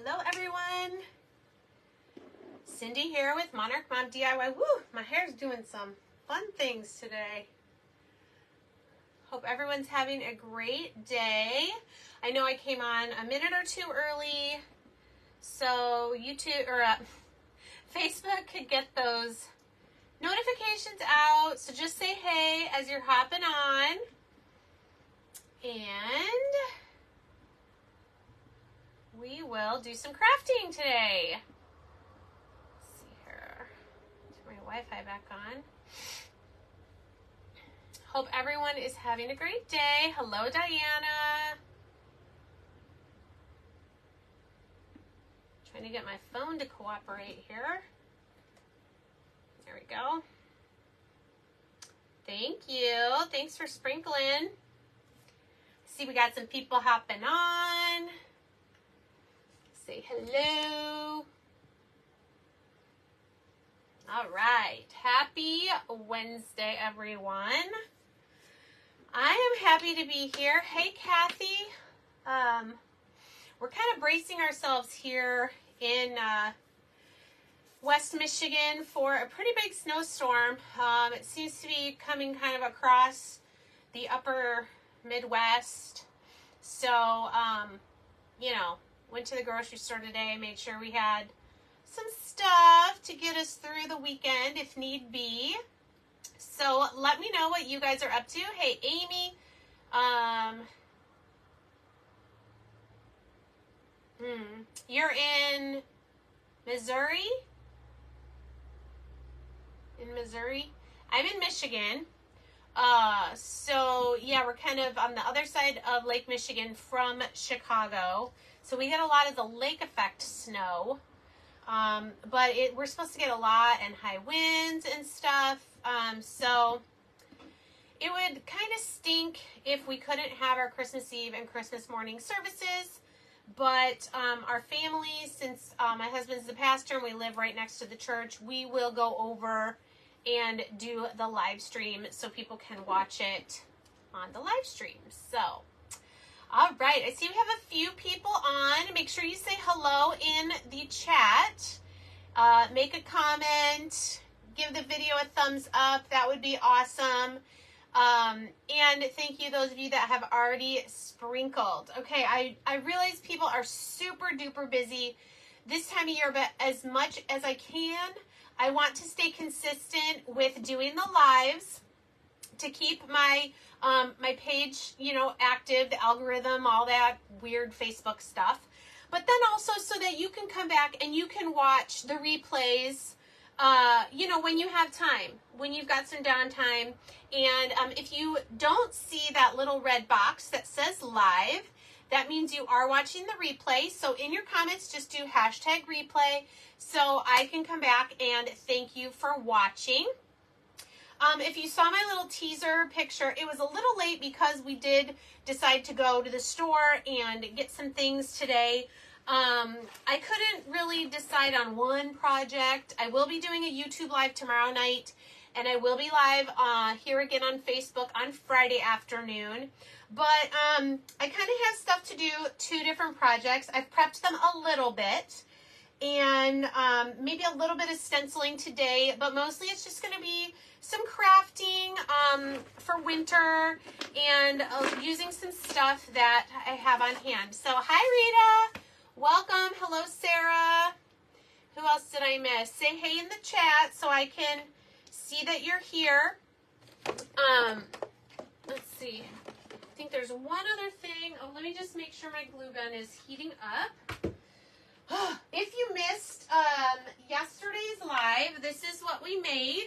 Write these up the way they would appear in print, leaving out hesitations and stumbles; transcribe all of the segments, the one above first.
Hello everyone, Cindy here with Monarch Mom DIY. Woo, my hair's doing some fun things today. Hope everyone's having a great day. I know I came on a minute or two early, so YouTube or Facebook could get those notifications out. So just say hey as you're hopping on. And we will do some crafting today. Let's see here. Turn my Wi-Fi back on. Hope everyone is having a great day. Hello, Diana. Trying to get my phone to cooperate here. There we go. Thank you. Thanks for sprinkling. See, we got some people hopping on. Say hello. All right. Happy Wednesday, everyone. I am happy to be here. Hey, Kathy. We're kind of bracing ourselves here in West Michigan for a pretty big snowstorm. It seems to be coming kind of across the upper Midwest. So, you know, went to the grocery store today, made sure we had some stuff to get us through the weekend if need be. So let me know what you guys are up to. Hey, Amy. You're in Missouri? In Missouri? I'm in Michigan. So yeah, we're kind of on the other side of Lake Michigan from Chicago. So we get a lot of the lake effect snow. But we're supposed to get a lot and high winds and stuff. So it would kind of stink if we couldn't have our Christmas Eve and Christmas morning services. But our family, since my husband's the pastor and we live right next to the church, we will go over and do the live stream so people can watch it on the live stream. So, all right. I see we have a few people on. Make sure you say hello in the chat. Make a comment. Give the video a thumbs up. That would be awesome. And thank you those of you that have already sprinkled. Okay, I realize people are super duper busy this time of year, but as much as I can, I want to stay consistent with doing the lives to keep my my page, you know, active, the algorithm, all that weird Facebook stuff. But then also so that you can come back and you can watch the replays, you know, when you have time, when you've got some downtime. And if you don't see that little red box that says live, that means you are watching the replay. So in your comments, just do hashtag replay so I can come back and thank you for watching. If you saw my little teaser picture, it was a little late because we did decide to go to the store and get some things today. I couldn't really decide on one project. I will be doing a YouTube live tomorrow night, and I will be live here again on Facebook on Friday afternoon. But I kind of have stuff to do, 2 different projects. I've prepped them a little bit, and maybe a little bit of stenciling today, but mostly it's just going to be some crafting for winter and using some stuff that I have on hand. So hi Rita, welcome. Hello Sarah. Who else did I miss? Say hey in the chat so I can see that you're here. Let's see. I think there's one other thing. Oh, let me just make sure my glue gun is heating up. If you missed yesterday's live, this is what we made.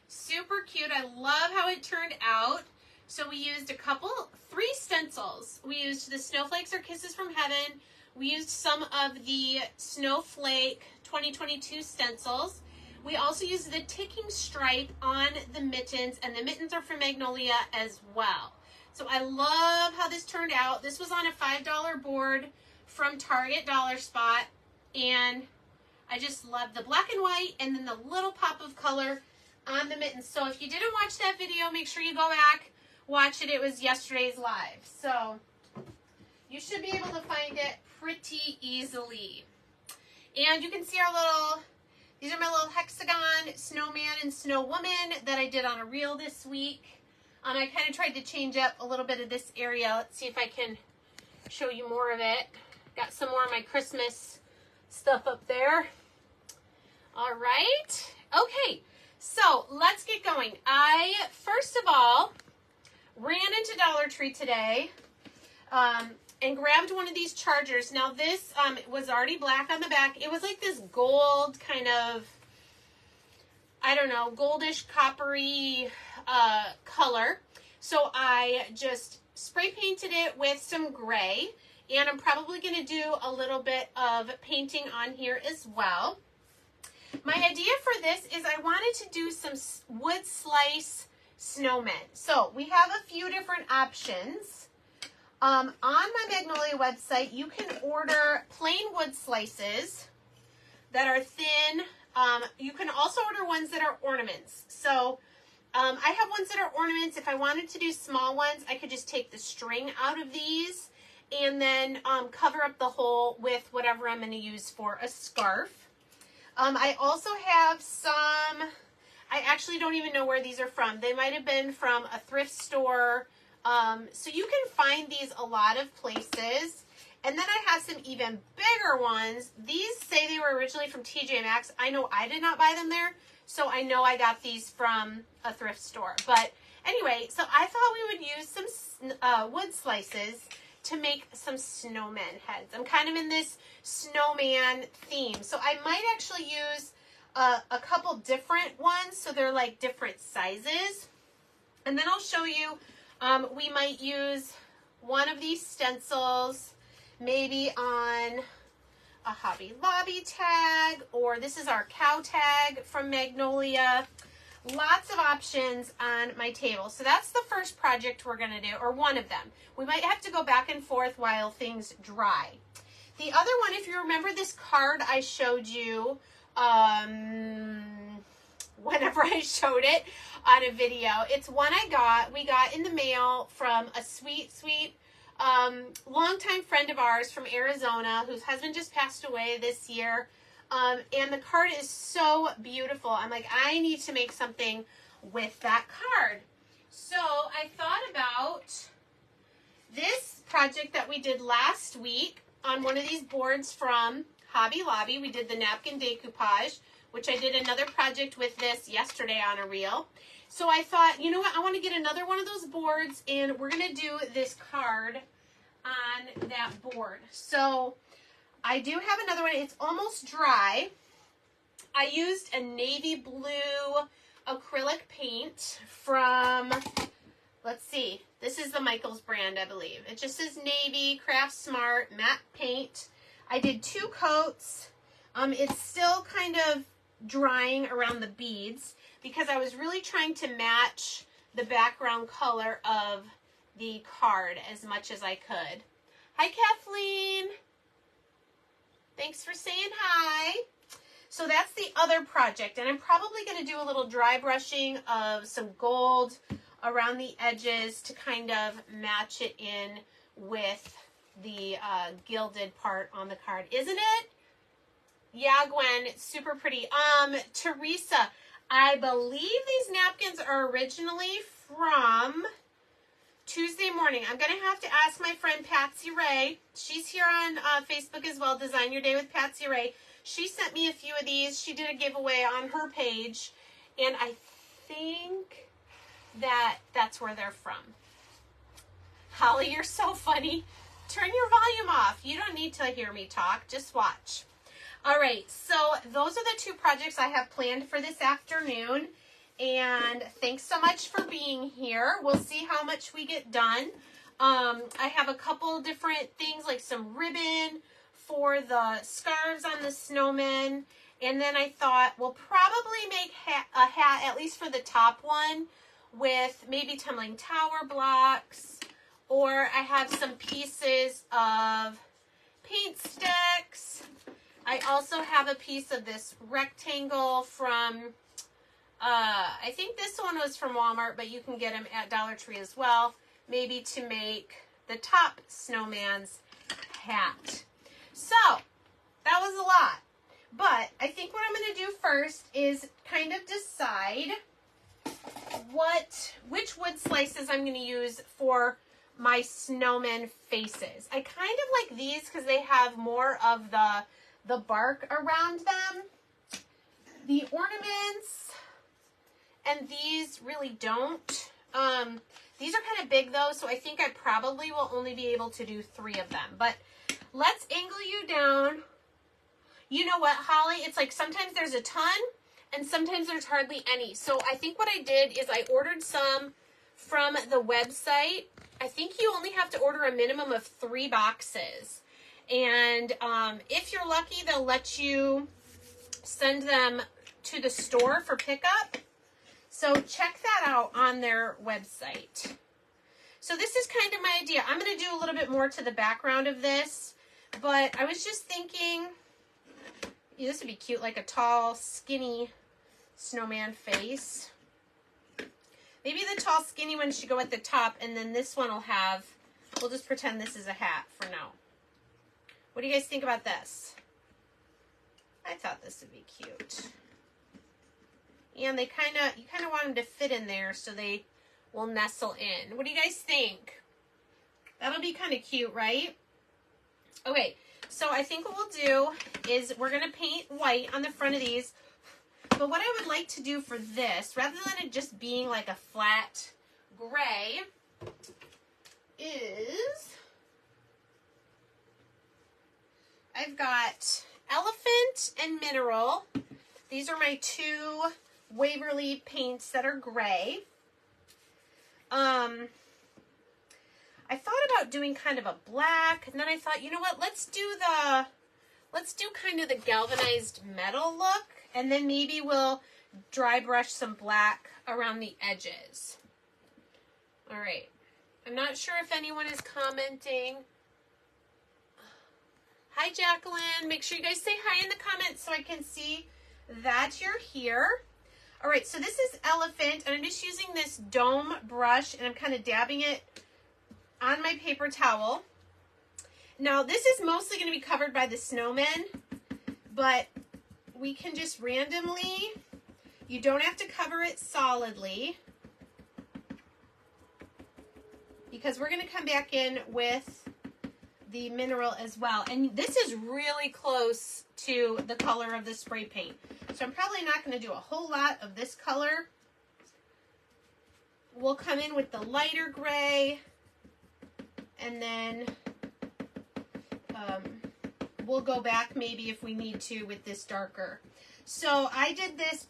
Super cute. I love how it turned out. So we used 3 stencils. We used the Snowflakes or Kisses from Heaven. We used some of the Snowflake 2022 stencils. We also used the ticking stripe on the mittens, and the mittens are from Magnolia as well. So I love how this turned out. This was on a $5 board from Target Dollar Spot, and I just love the black and white and then the little pop of color on the mittens. So if you didn't watch that video, make sure you go back, watch it. It was yesterday's live. So you should be able to find it pretty easily. And you can see our little, these are my little hexagon snowman and snow woman that I did on a reel this week. I kind of tried to change up a little bit of this area. Let's see if I can show you more of it. Got some more of my Christmas stuff up there. All right. Okay, so let's get going. I, first of all, ran into Dollar Tree today and grabbed one of these chargers. Now this was already black on the back. It was like this gold kind of, I don't know, goldish coppery color. So I just spray painted it with some gray, and I'm probably going to do a little bit of painting on here as well. My idea for this is I wanted to do some wood slice snowmen. So we have a few different options. On my Magnolia website, you can order plain wood slices that are thin. You can also order ones that are ornaments. So I have ones that are ornaments. If I wanted to do small ones, I could just take the string out of these and then cover up the hole with whatever I'm going to use for a scarf. I also have some, I actually don't even know where these are from. They might have been from a thrift store. So you can find these a lot of places. And then I have some even bigger ones. These say they were originally from TJ Maxx. I know I did not buy them there, so I know I got these from a thrift store. But anyway, so I thought we would use some wood slices to make some snowman heads. I'm kind of in this snowman theme, so I might actually use a couple different ones, so they're like different sizes. And then I'll show you, we might use one of these stencils maybe on a Hobby Lobby tag, or this is our cow tag from Magnolia. Lots of options on my table. So that's the first project we're going to do, or one of them. We might have to go back and forth while things dry. The other one, if you remember this card I showed you whenever I showed it on a video, it's one we got in the mail from a sweet longtime friend of ours from Arizona whose husband just passed away this year. And the card is so beautiful. I'm like, I need to make something with that card. So I thought about this project that we did last week on one of these boards from Hobby Lobby. We did the napkin decoupage, which I did another project with this yesterday on a reel. So I thought, you know what, I want to get another one of those boards, and we're going to do this card on that board. So I do have another one. It's almost dry. I used a navy blue acrylic paint from, let's see, this is the Michaels brand, I believe. It just says Navy, Craft Smart, matte paint. I did 2 coats. It's still kind of drying around the beads because I was really trying to match the background color of the card as much as I could. Hi, Kathleen. Thanks for saying hi. So that's the other project, and I'm probably going to do a little dry brushing of some gold around the edges to kind of match it in with the gilded part on the card. Isn't it? Yeah, Gwen, it's super pretty. Teresa, I believe these napkins are originally from Tuesday Morning. I'm going to have to ask my friend Patsy Ray. She's here on Facebook as well, Design Your Day with Patsy Ray. She sent me a few of these. She did a giveaway on her page, and I think that that's where they're from. Holly, you're so funny. Turn your volume off. You don't need to hear me talk. Just watch. All right, so those are the 2 projects I have planned for this afternoon. And thanks so much for being here. We'll see how much we get done. I have a couple different things, like some ribbon for the scarves on the snowmen. And then I thought we'll probably make a hat, at least for the top one, with maybe tumbling tower blocks. Or I have some pieces of paint sticks. I also have a piece of this rectangle from, I think this one was from Walmart, but you can get them at Dollar Tree as well. Maybe to make the top snowman's hat. So that was a lot. But I think what I'm going to do first is kind of decide which wood slices I'm going to use for my snowman faces. I kind of like these because they have more of the bark around them. The ornaments and these really don't. These are kind of big though, so I think I probably will only be able to do 3 of them. But let's angle you down. You know what, Holly? It's like sometimes there's a ton and sometimes there's hardly any. So I think what I did is I ordered some from the website. I think you only have to order a minimum of 3 boxes. And if you're lucky, they'll let you send them to the store for pickup. So check that out on their website. So this is kind of my idea. I'm going to do a little bit more to the background of this, but I was just thinking, this would be cute, like a tall, skinny snowman face. Maybe the tall, skinny one should go at the top, and then this one will have, we'll just pretend this is a hat for now. What do you guys think about this? I thought this would be cute. And they you kind of want them to fit in there so they will nestle in. What do you guys think? That'll be kind of cute, right? Okay, so I think what we'll do is we're going to paint white on the front of these. But what I would like to do for this, rather than it just being like a flat gray, is I've got Elephant and Mineral. These are my 2 Waverly paints that are gray. I thought about doing kind of a black, and then I thought, you know what, let's do kind of the galvanized metal look, and then maybe we'll dry brush some black around the edges. All right. I'm not sure if anyone is commenting. Hi, Jacqueline. Make sure you guys say hi in the comments so I can see that you're here. All right, so this is Elephant, and I'm just using this dome brush, and I'm kind of dabbing it on my paper towel. Now, this is mostly going to be covered by the snowman, but we can just randomly, you don't have to cover it solidly, because we're going to come back in with the mineral as well. And this is really close to the color of the spray paint. So I'm probably not going to do a whole lot of this color. We'll come in with the lighter gray, and then we'll go back maybe if we need to with this darker. So I did this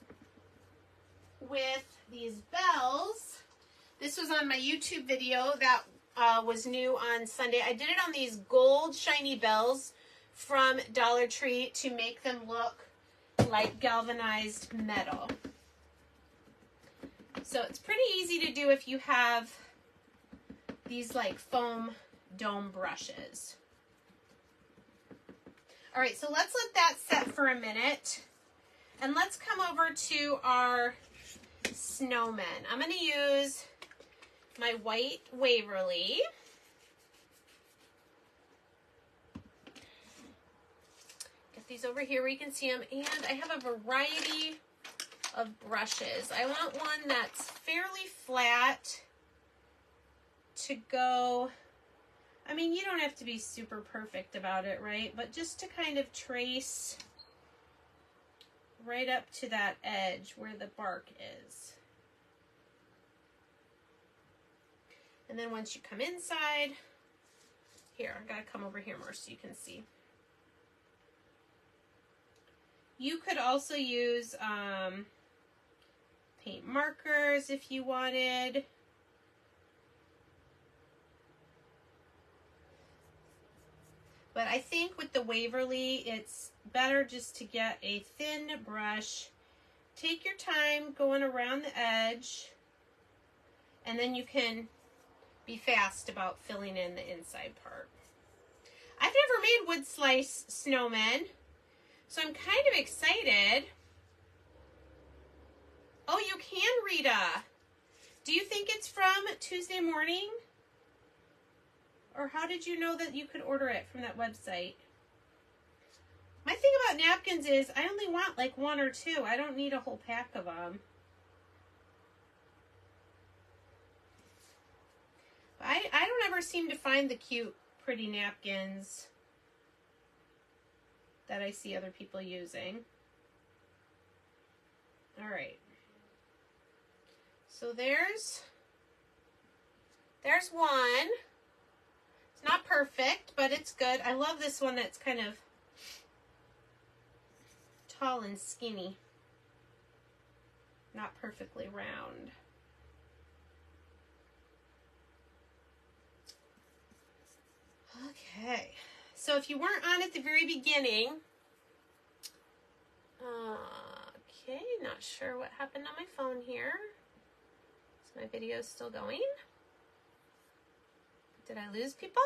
with these bells. This was on my YouTube video that was new on Sunday. I did it on these gold shiny bells from Dollar Tree to make them look like galvanized metal. So it's pretty easy to do if you have these like foam dome brushes. All right, so let's let that set for a minute, and let's come over to our snowmen. I'm going to use my white Waverly. Get these over here where you can see them, and I have a variety of brushes. I want one that's fairly flat to go. I mean, you don't have to be super perfect about it, right? But just to kind of trace right up to that edge where the bark is. And then once you come inside, here, I've got to come over here more so you can see. You could also use paint markers if you wanted. But I think with the Waverly, it's better just to get a thin brush. Take your time going around the edge, and then you can be fast about filling in the inside part. I've never made wood slice snowmen, so I'm kind of excited. Oh, you can, Rita. Do you think it's from Tuesday morning? Or how did you know that you could order it from that website? My thing about napkins is I only want like 1 or 2. I don't need a whole pack of them. I don't ever seem to find the cute, pretty napkins that I see other people using. All right. So there's one. It's not perfect, but it's good. I love this one that's kind of tall and skinny. Not perfectly round. Okay. So if you weren't on at the very beginning, okay, not sure what happened on my phone here. Is my video still going? Did I lose people?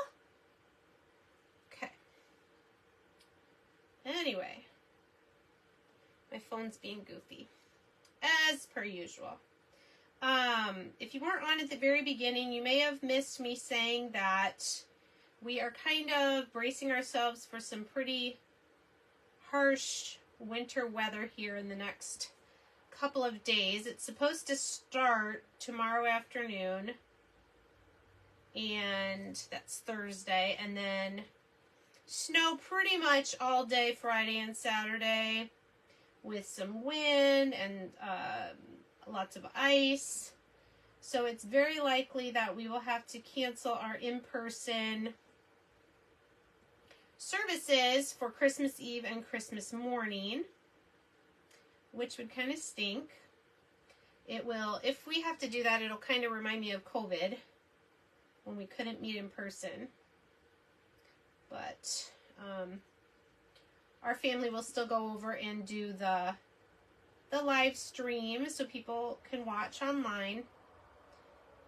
Okay. Anyway, my phone's being goofy, as per usual. If you weren't on at the very beginning, you may have missed me saying that we are kind of bracing ourselves for some pretty harsh winter weather here in the next couple of days. It's supposed to start tomorrow afternoon, and that's Thursday, and then snow pretty much all day Friday and Saturday with some wind and lots of ice. So it's very likely that we will have to cancel our in-person services for Christmas Eve and Christmas morning, which would kind of stink. It will, if we have to do that, it'll kind of remind me of COVID when we couldn't meet in person. But our family will still go over and do the live stream so people can watch online.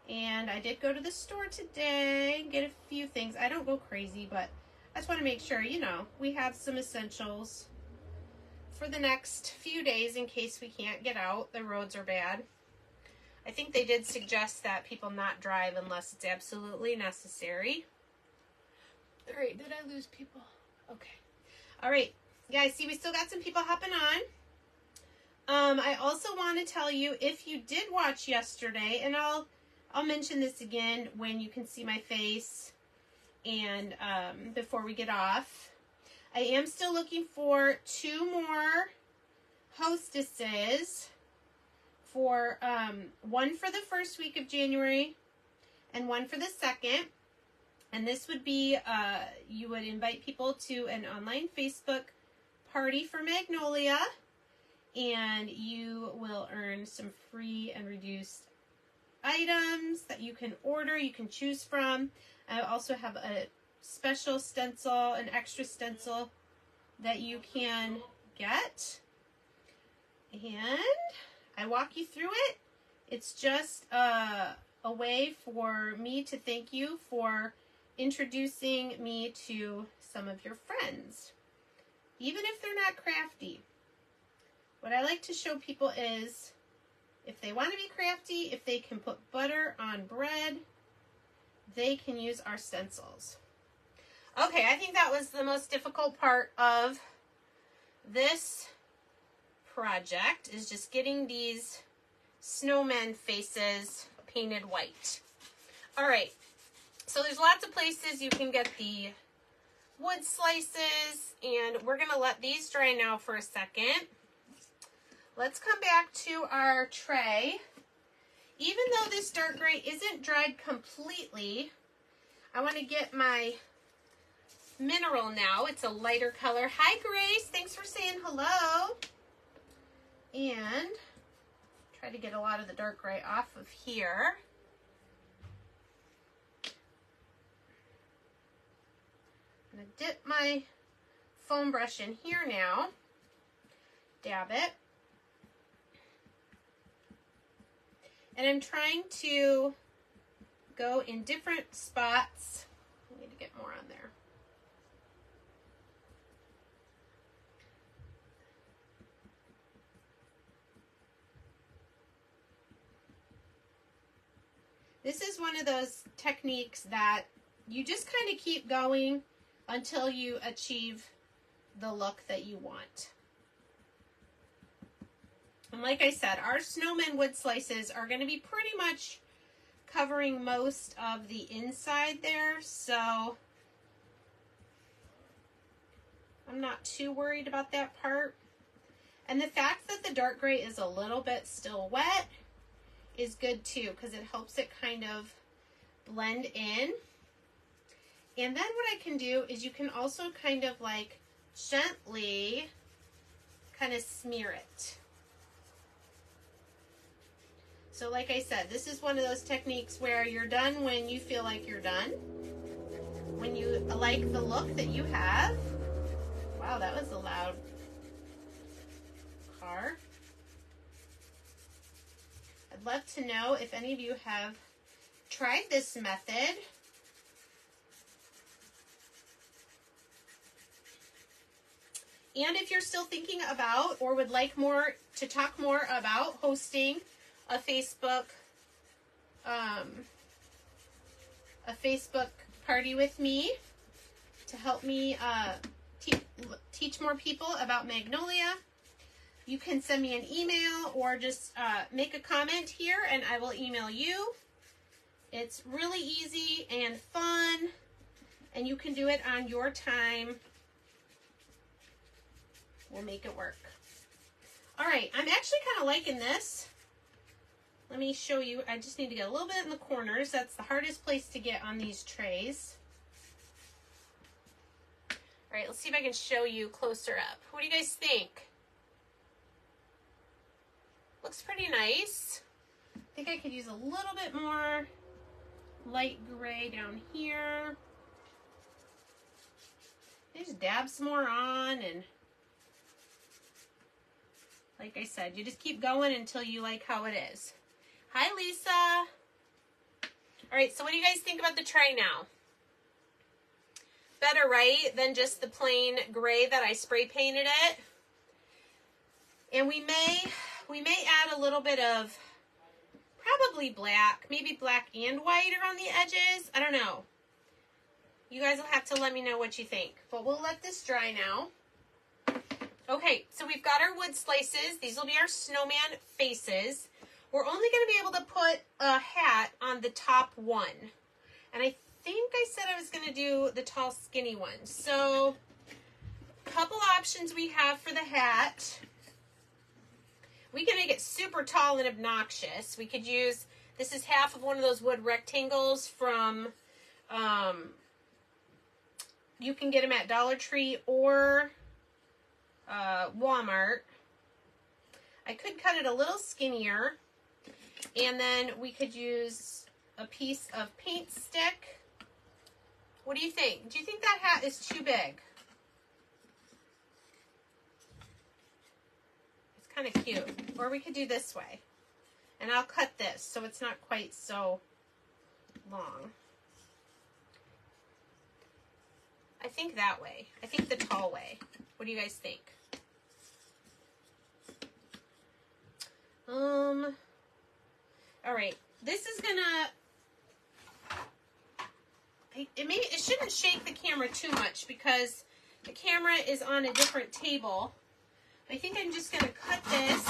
And I did go to the store today and get a few things. I don't go crazy, but I just want to make sure, you know, we have some essentials for the next few days in case we can't get out. The roads are bad. I think they did suggest that people not drive unless it's absolutely necessary. All right, did I lose people? Okay. All right, guys, see, we still got some people hopping on. I also want to tell you, if you did watch yesterday, and I'll mention this again when you can see my face and before we get off. I am still looking for 2 more hostesses for one for the first week of January and one for the second. And this would be, you would invite people to an online Facebook party for Magnolia, and you will earn some free and reduced items that you can order, you can choose from. I also have a special stencil, an extra stencil that you can get. And I walk you through it. It's just a way for me to thank you for introducing me to some of your friends, even if they're not crafty. What I like to show people is, if they want to be crafty, if they can put butter on bread, they can use our stencils. Okay, I think that was the most difficult part of this project, is just getting these snowman faces painted white. All right, so there's lots of places you can get the wood slices, and we're going to let these dry now for a second. Let's come back to our tray. Even though this dark gray isn't dried completely, I want to get my mineral now. It's a lighter color. Hi, Grace. Thanks for saying hello. And try to get a lot of the dark gray off of here. I'm going to dip my foam brush in here now. Dab it. And I'm trying to go in different spots. I need to get more on there. This is one of those techniques that you just kind of keep going until you achieve the look that you want. And like I said, our snowman wood slices are going to be pretty much covering most of the inside there, so I'm not too worried about that part. And the fact that the dark gray is a little bit still wet is good too, because it helps it kind of blend in. And then what I can do is you can also kind of like gently kind of smear it. So like I said, this is one of those techniques where you're done when you feel like you're done. When you like the look that you have. Wow, that was a loud car. I'd love to know if any of you have tried this method. And if you're still thinking about or would like more to talk more about hosting a Facebook party with me to help me teach more people about Magnolia, you can send me an email or just make a comment here and I will email you. It's really easy and fun, and you can do it on your time. We'll make it work. All right, I'm actually kind of liking this. Let me show you. I just need to get a little bit in the corners. That's the hardest place to get on these trays. All right, let's see if I can show you closer up. What do you guys think? Looks pretty nice. I think I could use a little bit more light gray down here. Just dab some more on, and like I said, you just keep going until you like how it is. Hi, Lisa. All right, so what do you guys think about the tray now? Better, right, than just the plain gray that I spray painted it. And we may add a little bit of probably black, maybe black and white around the edges. I don't know. You guys will have to let me know what you think. But we'll let this dry now. Okay, so we've got our wood slices. These will be our snowman faces. We're only going to be able to put a hat on the top one. And I think I said I was going to do the tall, skinny one. So, a couple options we have for the hat. We can make it super tall and obnoxious. We could use, this is half of one of those wood rectangles from, you can get them at Dollar Tree or Walmart. I could cut it a little skinnier, and then we could use a piece of paint stick. What do you think? Do you think that hat is too big? It's kind of cute. Or we could do this way. And I'll cut this so it's not quite so long. I think that way. I think the tall way. What do you guys think? All right. This is gonna. It shouldn't shake the camera too much because the camera is on a different table. I think I'm just gonna cut this.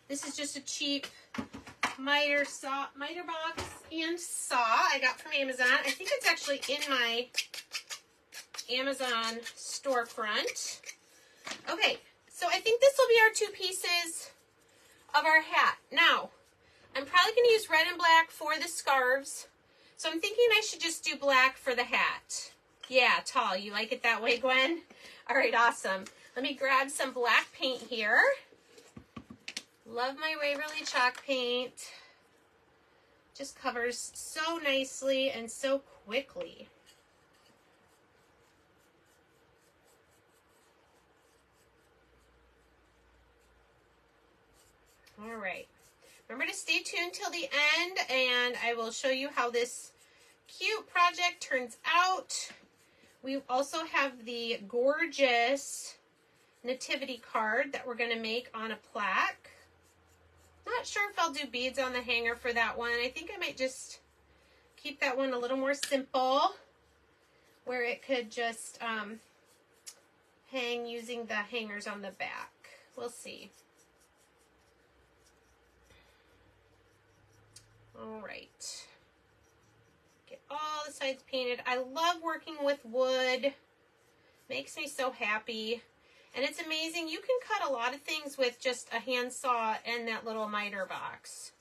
This is just a cheap miter box and saw I got from Amazon. I think it's actually in my Amazon storefront. Okay, so I think this will be our two pieces of our hat. Now, I'm probably going to use red and black for the scarves, so I'm thinking I should just do black for the hat. Yeah, tall. You like it that way, Gwen? All right, awesome. Let me grab some black paint here. Love my Waverly chalk paint. Just covers so nicely and so quickly. All right. Remember to stay tuned till the end, and I will show you how this cute project turns out. We also have the gorgeous nativity card that we're going to make on a plaque. Not sure if I'll do beads on the hanger for that one. I think I might just keep that one a little more simple, where it could just hang using the hangers on the back. We'll see. All right. Get all the sides painted. I love working with wood. Makes me so happy. And it's amazing. You can cut a lot of things with just a handsaw and that little miter box.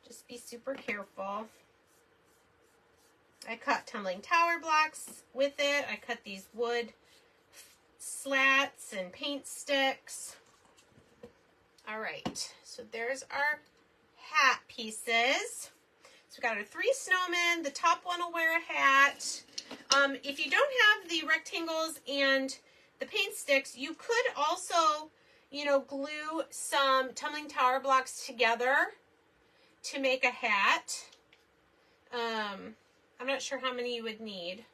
Just be super careful. I cut tumbling tower blocks with it. I cut these wood slats and paint sticks. All right, so there's our hat pieces. So we got our 3 snowmen. The top one will wear a hat. If you don't have the rectangles and the paint sticks, you could also, you know, glue some tumbling tower blocks together to make a hat. I'm not sure how many you would need.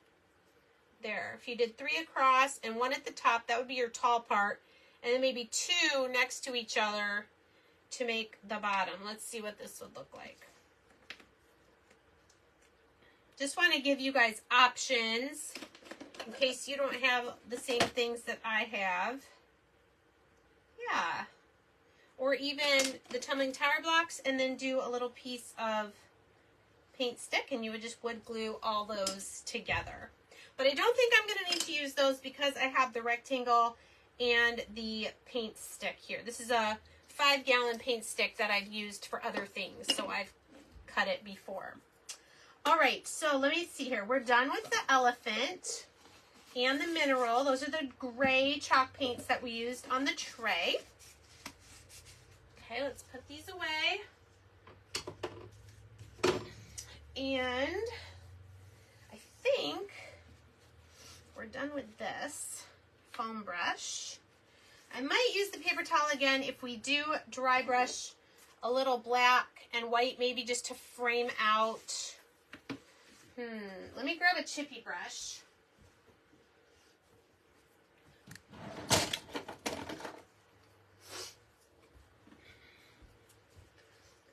There, if you did 3 across and 1 at the top, that would be your tall part, and then maybe 2 next to each other to make the bottom. Let's see what this would look like. Just want to give you guys options in case you don't have the same things that I have. Yeah. Or even the tumbling tower blocks and then do a little piece of paint stick, and you would just wood glue all those together. But I don't think I'm going to need to use those because I have the rectangle and the paint stick here. This is a 5-gallon paint stick that I've used for other things, so I've cut it before. All right, so let me see here. We're done with the elephant and the mineral. Those are the gray chalk paints that we used on the tray. Okay, let's put these away. And I think we're done with this foam brush. I might use the paper towel again if we do dry brush a little black and white, maybe just to frame out. Let me grab a chippy brush.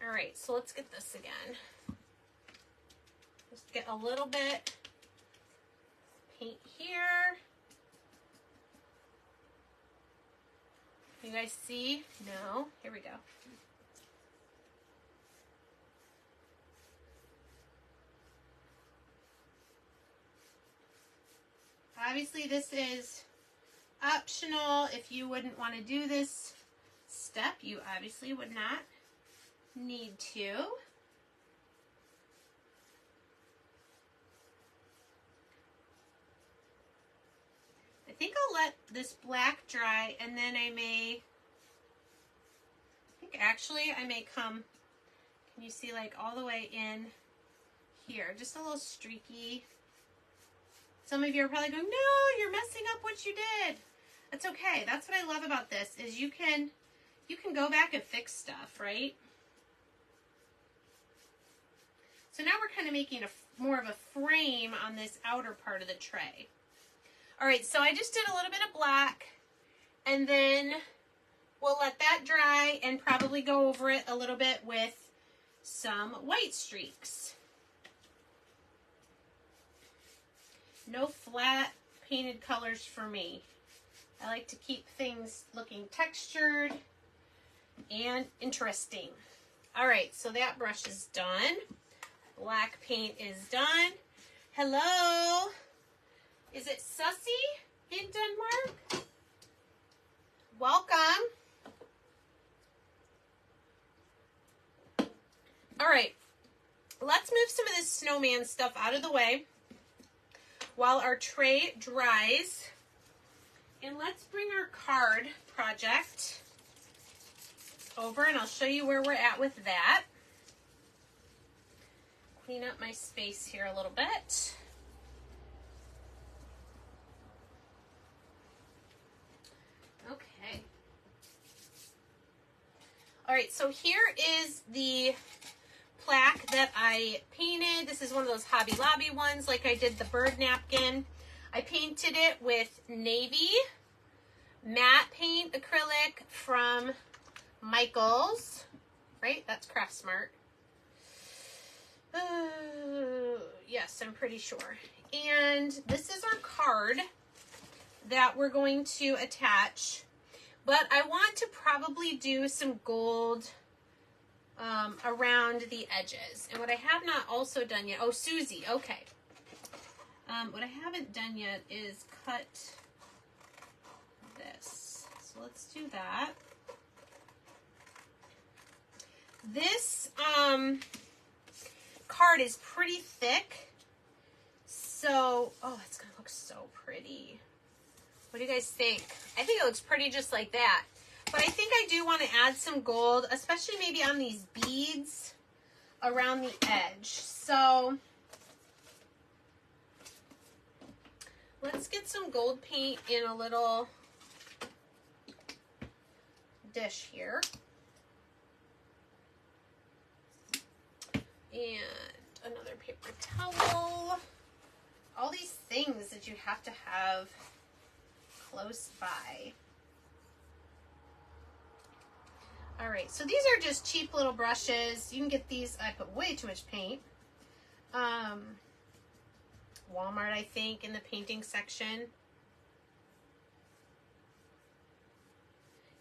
All right, so let's get this again. Just get a little bit paint here. You guys see? No. Here we go. Obviously, this is optional. If you wouldn't want to do this step, you obviously would not need to. I think I'll let this black dry, and then I may come, can you see, like all the way in here, just a little streaky. Some of you are probably going, no, you're messing up what you did. That's okay. That's what I love about this, is you can go back and fix stuff, right? So now we're kind of making more of a frame on this outer part of the tray. All right, so I just did a little bit of black, and then we'll let that dry and probably go over it a little bit with some white streaks. No flat painted colors for me. I like to keep things looking textured and interesting. All right, so that brush is done. Black paint is done. Hello? Is it Sussy in Denmark? Welcome. All right, let's move some of this snowman stuff out of the way while our tray dries. And let's bring our card project over, and I'll show you where we're at with that. Clean up my space here a little bit. Okay. All right, so here is the plaque that I painted. This is one of those Hobby Lobby ones, like I did the bird napkin. I painted it with navy matte paint acrylic from Michaels, right? That's Craft Smart. Yes, I'm pretty sure. And this is our card that we're going to attach. But I want to probably do some gold around the edges. And what I have not also done yet, oh, Susie, okay. What I haven't done yet is cut this. So let's do that. This card is pretty thick. So, oh, it's going to look so pretty. What do you guys think? I think it looks pretty just like that. But I think I do want to add some gold, especially maybe on these beads around the edge. So let's get some gold paint in a little dish here. And another paper towel. All these things that you have to have close by. All right, so these are just cheap little brushes. You can get these, I put way too much paint. Walmart, I think, in the painting section.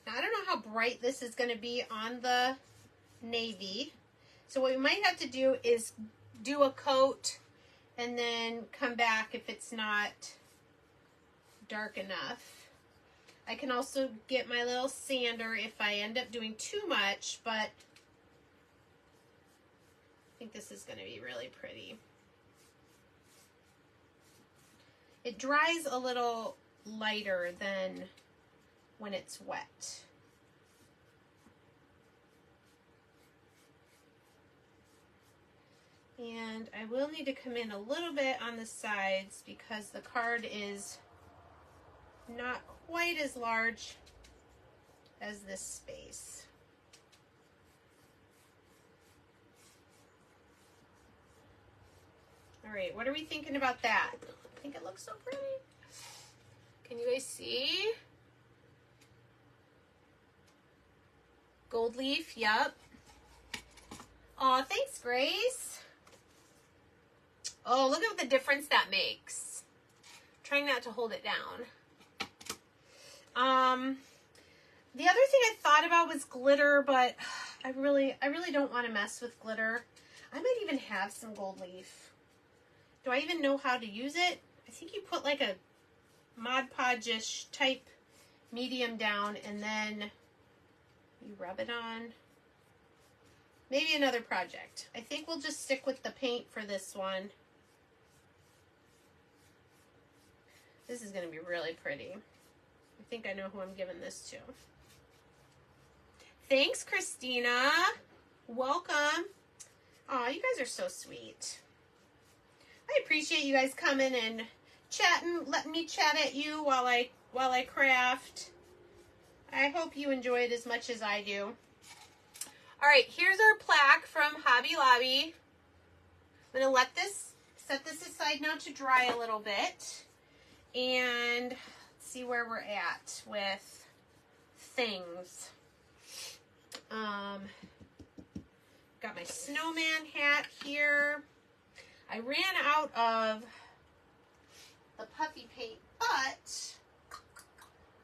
Now, I don't know how bright this is going to be on the navy. So what we might have to do is do a coat and then come back if it's not dark enough. I can also get my little sander if I end up doing too much, but I think this is going to be really pretty. It dries a little lighter than when it's wet. And I will need to come in a little bit on the sides because the card is not quite as large as this space. All right, what are we thinking about that? I think it looks so pretty. Can you guys see? Gold leaf, yep. Aw, thanks, Grace. Oh, look at the difference that makes. I'm trying not to hold it down. The other thing I thought about was glitter, but I really don't want to mess with glitter. I might even have some gold leaf. Do I even know how to use it? I think you put like a Mod Podge-ish type medium down and then you rub it on. Maybe another project. I think we'll just stick with the paint for this one. This is going to be really pretty. I think I know who I'm giving this to. Thanks, Christina. Welcome. Aw, you guys are so sweet. I appreciate you guys coming and chatting, letting me chat at you while I craft. I hope you enjoy it as much as I do. All right, here's our plaque from Hobby Lobby. I'm going to set this aside now to dry a little bit. And let's see where we're at with things. Got my snowman hat here. I ran out of the puffy paint, but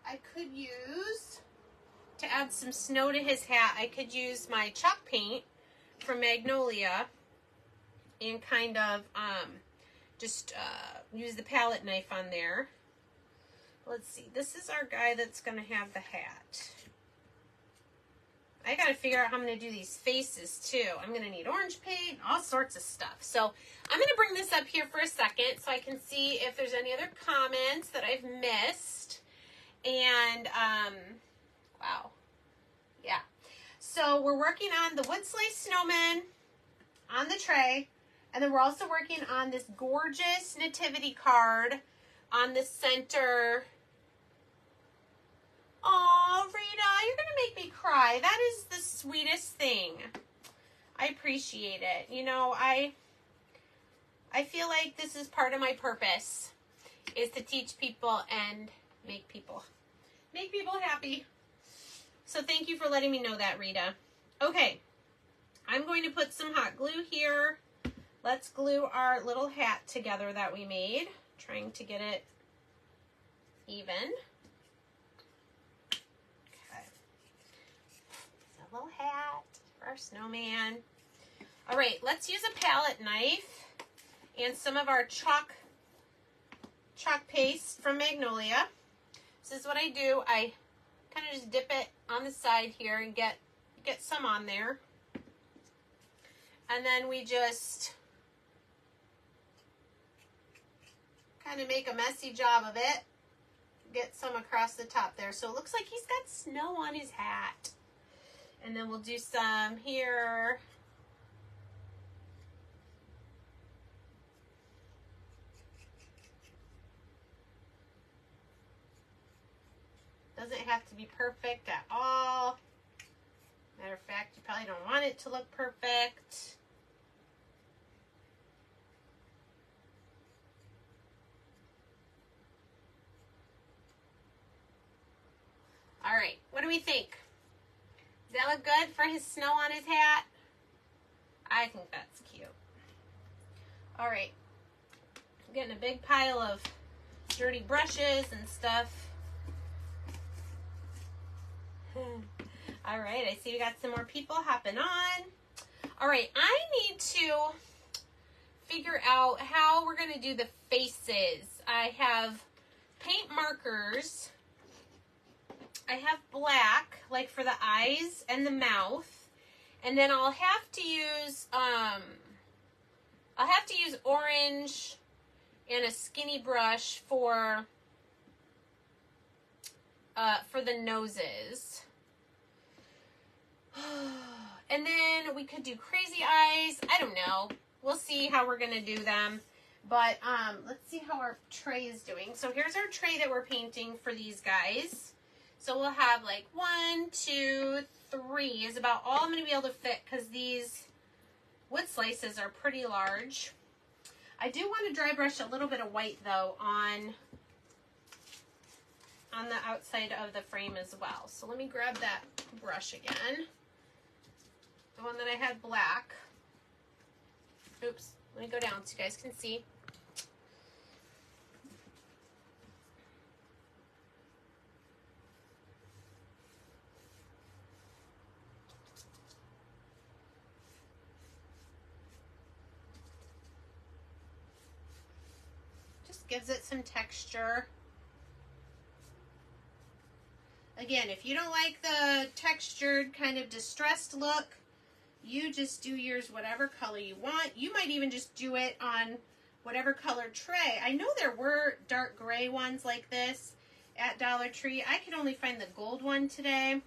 I could use, to add some snow to his hat, I could use my chalk paint from Magnolia and kind of just use the palette knife on there. Let's see, this is our guy that's going to have the hat. I got to figure out how I'm going to do these faces too. I'm going to need orange paint, all sorts of stuff. So I'm going to bring this up here for a second so I can see if there's any other comments that I've missed. And, wow. Yeah. So we're working on the wood sleigh snowman on the tray. And then we're also working on this gorgeous nativity card on the center. Aw, Rita, you're going to make me cry. That is the sweetest thing. I appreciate it. You know, I feel like this is part of my purpose, is to teach people and make people happy. So thank you for letting me know that, Rita. Okay, I'm going to put some hot glue here. Let's glue our little hat together that we made, trying to get it even. Okay, a little hat for our snowman. All right, let's use a palette knife and some of our chalk paste from Magnolia. This is what I do. I kind of just dip it on the side here and get some on there. And then we just kind of make a messy job of it. Get some across the top there. So it looks like he's got snow on his hat. And then we'll do some here. Doesn't have to be perfect at all. Matter of fact, you probably don't want it to look perfect. All right, what do we think? Does that look good for his snow on his hat? I think that's cute. All right, I'm getting a big pile of dirty brushes and stuff. All right, I see we got some more people hopping on. All right, I need to figure out how we're going to do the faces. I have paint markers. I have black, like for the eyes and the mouth. And then I'll have to use orange and a skinny brush for the noses. And then we could do crazy eyes. I don't know. We'll see how we're going to do them. But let's see how our tray is doing. So here's our tray that we're painting for these guys. So we'll have like 1, 2, 3 is about all I'm going to be able to fit because these wood slices are pretty large. I do want to dry brush a little bit of white though on the outside of the frame as well. So let me grab that brush again. The one that I had black. Oops, let me go down so you guys can see. Just gives it some texture. Again, if you don't like the textured kind of distressed look, you just do yours whatever color you want. You might even just do it on whatever color tray. I know there were dark gray ones like this at Dollar Tree. I could only find the gold one today.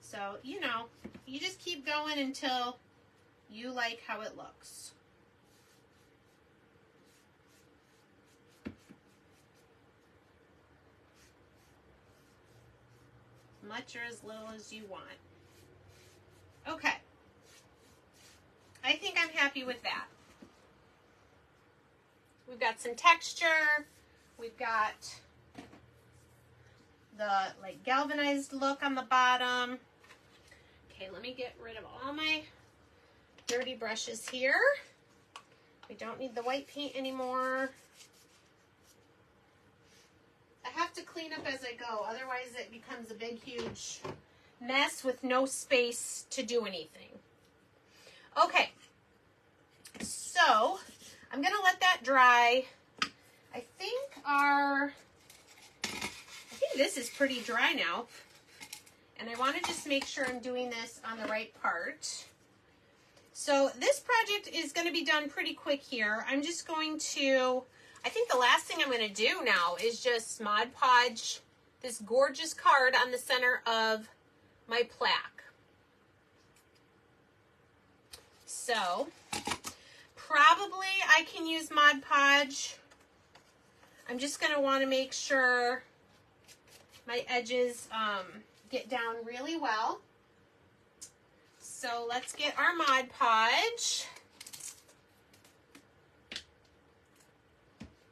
So, you know, you just keep going until you like how it looks. Much or as little as you want. Okay. I think I'm happy with that. We've got some texture. We've got the like galvanized look on the bottom. Okay, let me get rid of all my dirty brushes here. We don't need the white paint anymore. I have to clean up as I go, otherwise it becomes a big, huge mess with no space to do anything. Okay, so I'm going to let that dry. I think this is pretty dry now. And I want to just make sure I'm doing this on the right part. So this project is going to be done pretty quick here. I'm just going to... I think the last thing I'm going to do now is just Mod Podge this gorgeous card on the center of my plaque. So, probably I can use Mod Podge. I'm just going to want to make sure my edges get down really well. So let's get our Mod Podge.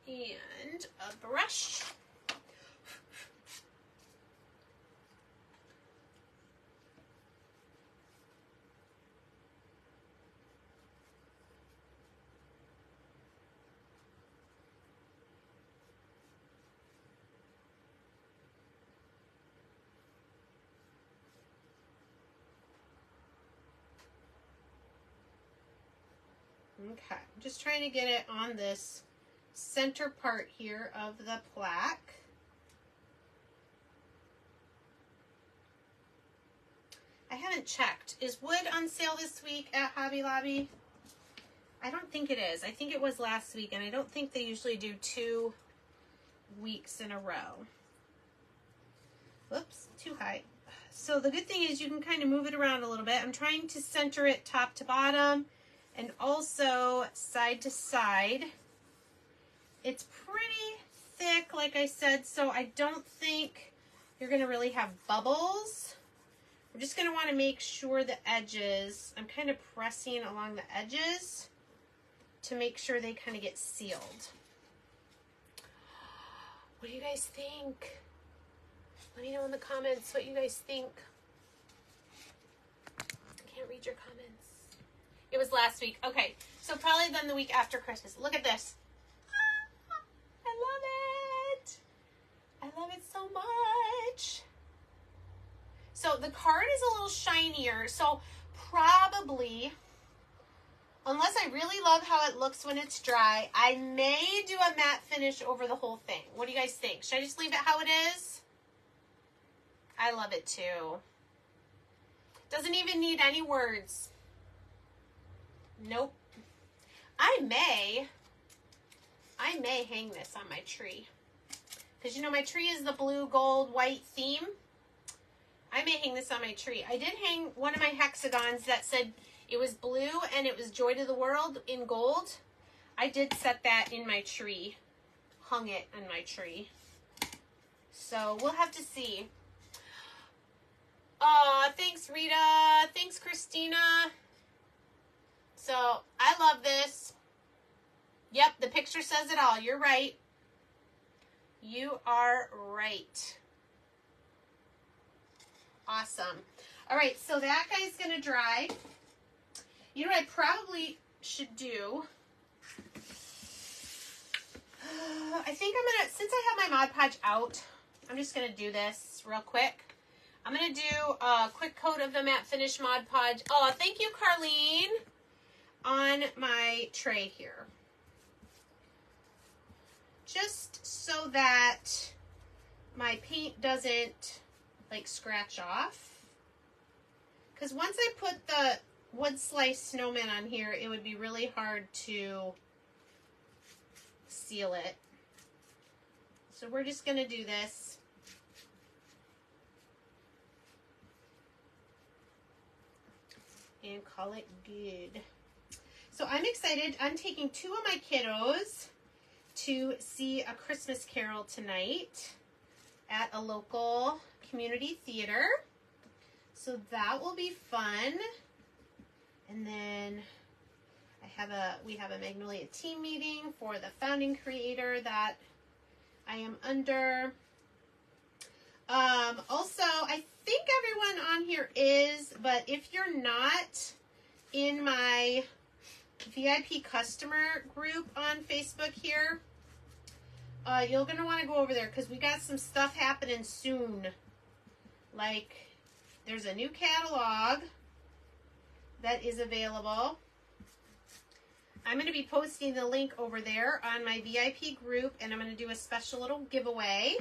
And a brush. Okay, I'm just trying to get it on this center part here of the plaque. I haven't checked. Is wood on sale this week at Hobby Lobby? I don't think it is. I think it was last week, and I don't think they usually do 2 weeks in a row. Whoops, too high. So the good thing is you can kind of move it around a little bit. I'm trying to center it top to bottom and also side to side. It's pretty thick, like I said, so I don't think you're going to really have bubbles. We're just going to want to make sure the edges, I'm kind of pressing along the edges to make sure they kind of get sealed. What do you guys think? Let me know in the comments what you guys think. I can't read your comments. It was last week. Okay, so probably then the week after Christmas. Look at this. I love it. I love it so much. So the card is a little shinier. So probably, unless I really love how it looks when it's dry, I may do a matte finish over the whole thing. What do you guys think? Should I just leave it how it is? I love it too. Doesn't even need any words. Nope. I may hang this on my tree. Because you know my tree is the blue, gold, white theme. I may hang this on my tree. I did hang one of my hexagons that said it was blue and it was Joy to the World in gold. I did set that in my tree. Hung it on my tree. So we'll have to see. Thanks Rita. Thanks Christina. So I love this. Yep, the picture says it all. You're right. You are right. Awesome. All right, so that guy's going to dry. You know what I probably should do? I think I'm going to, since I have my Mod Podge out, I'm just going to do this real quick. I'm going to do a quick coat of the matte finish Mod Podge. Oh, thank you, Carlene. On my tray here. Just so that my paint doesn't like scratch off. Because once I put the wood slice snowman on here, it would be really hard to seal it. So we're just going to do this. And call it good. So I'm excited. I'm taking 2 of my kiddos to see A Christmas Carol tonight at a local community theater. So that will be fun. And then we have a Magnolia team meeting for the founding creator that I am under. Also, I think everyone on here is, but if you're not in my VIP customer group on Facebook here, you're going to want to go over there because we got some stuff happening soon. Like, there's a new catalog that is available. I'm going to be posting the link over there on my VIP group, and I'm going to do a special little giveaway